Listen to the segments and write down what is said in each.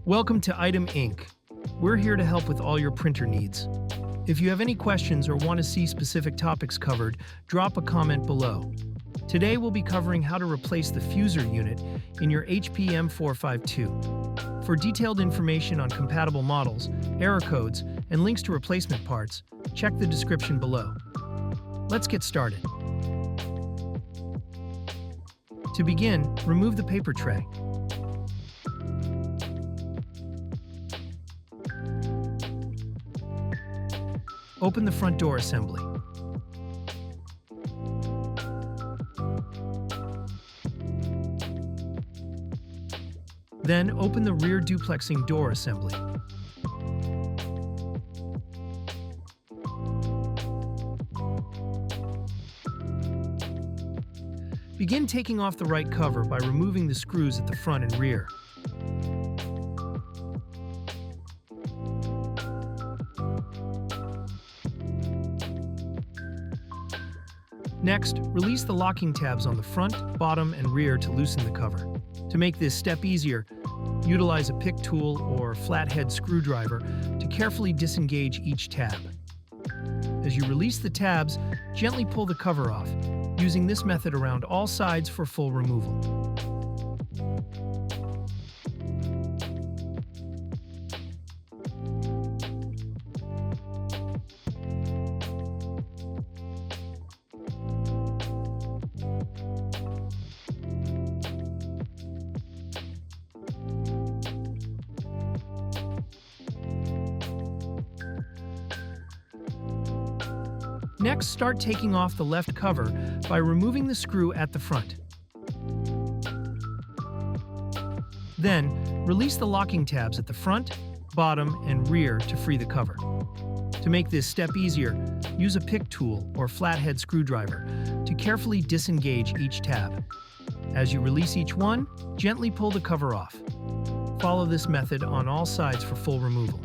Welcome to Item Inc. We're here to help with all your printer needs. If you have any questions or want to see specific topics covered, drop a comment below. Today we'll be covering how to replace the fuser unit in your HP M452. For detailed information on compatible models, error codes, and links to replacement parts, check the description below. Let's get started. To begin, remove the paper tray. Open the front door assembly. Then open the rear duplexing door assembly. Begin taking off the right cover by removing the screws at the front and rear. Next, release the locking tabs on the front, bottom, and rear to loosen the cover. To make this step easier, utilize a pick tool or flathead screwdriver to carefully disengage each tab. As you release the tabs, gently pull the cover off, using this method around all sides for full removal. Next, start taking off the left cover by removing the screw at the front. Then, release the locking tabs at the front, bottom, and rear to free the cover. To make this step easier, use a pick tool or flathead screwdriver to carefully disengage each tab. As you release each one, gently pull the cover off. Follow this method on all sides for full removal.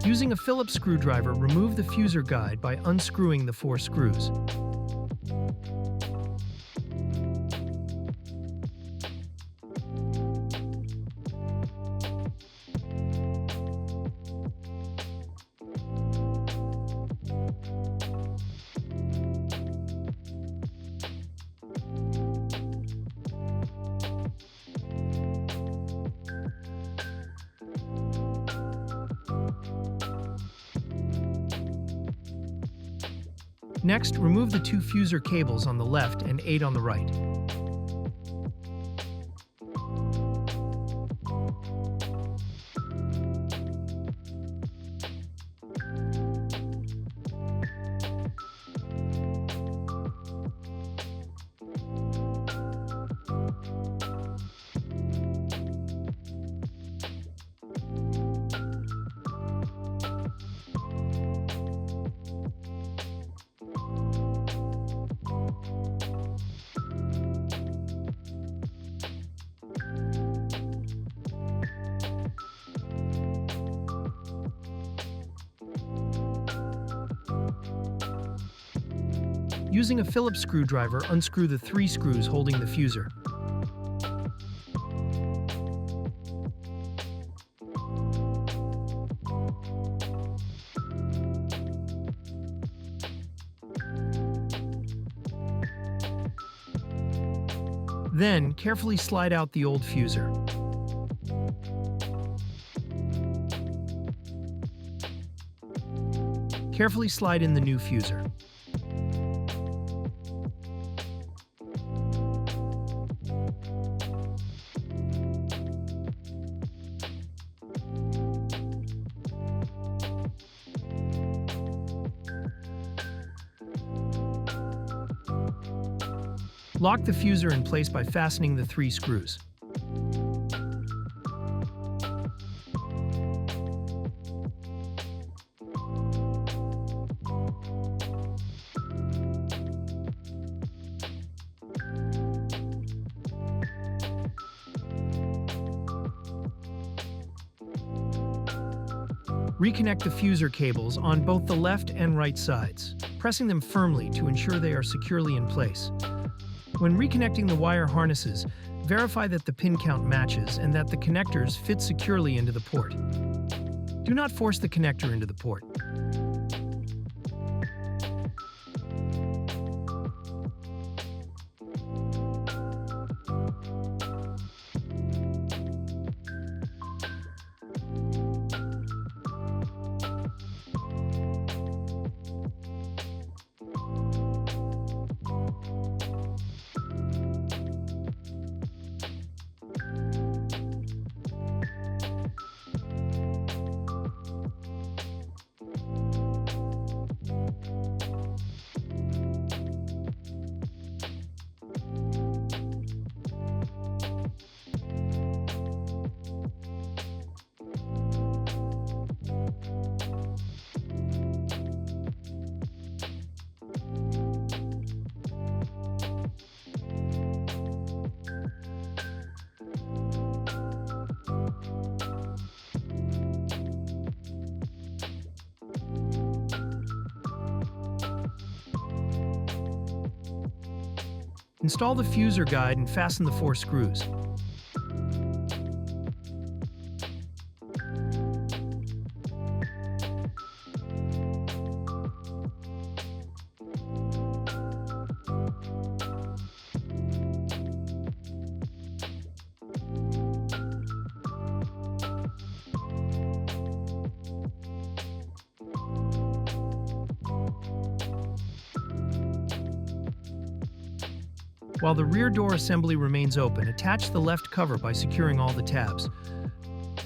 Using a Phillips screwdriver, remove the fuser guide by unscrewing the 4 screws. Next, remove the 2 fuser cables on the left and 8 on the right. Using a Phillips screwdriver, unscrew the 3 screws holding the fuser. Then, carefully slide out the old fuser. Carefully slide in the new fuser. Lock the fuser in place by fastening the 3 screws. Reconnect the fuser cables on both the left and right sides, pressing them firmly to ensure they are securely in place. When reconnecting the wire harnesses, verify that the pin count matches and that the connectors fit securely into the port. Do not force the connector into the port. Install the fuser guide and fasten the 4 screws. While the rear door assembly remains open, attach the left cover by securing all the tabs.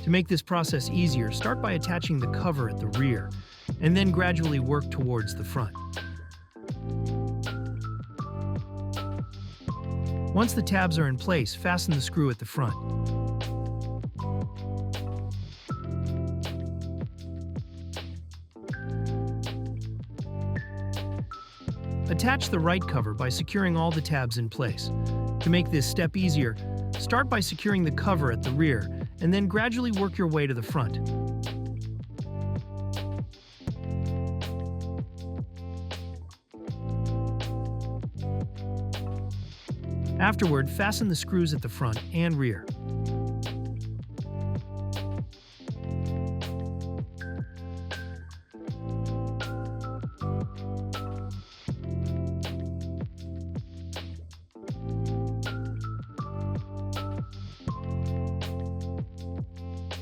To make this process easier, start by attaching the cover at the rear, and then gradually work towards the front. Once the tabs are in place, fasten the screw at the front. Attach the right cover by securing all the tabs in place. To make this step easier, start by securing the cover at the rear, and then gradually work your way to the front. Afterward, fasten the screws at the front and rear.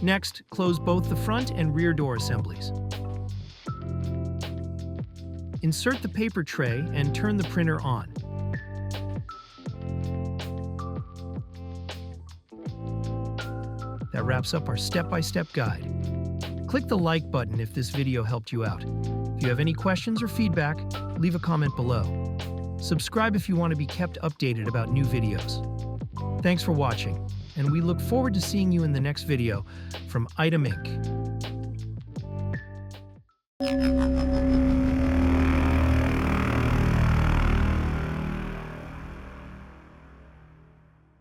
Next, close both the front and rear door assemblies. Insert the paper tray and turn the printer on. That wraps up our step-by-step guide. Click the like button if this video helped you out. If you have any questions or feedback, leave a comment below. Subscribe if you want to be kept updated about new videos. Thanks for watching, and we look forward to seeing you in the next video from Item Inc.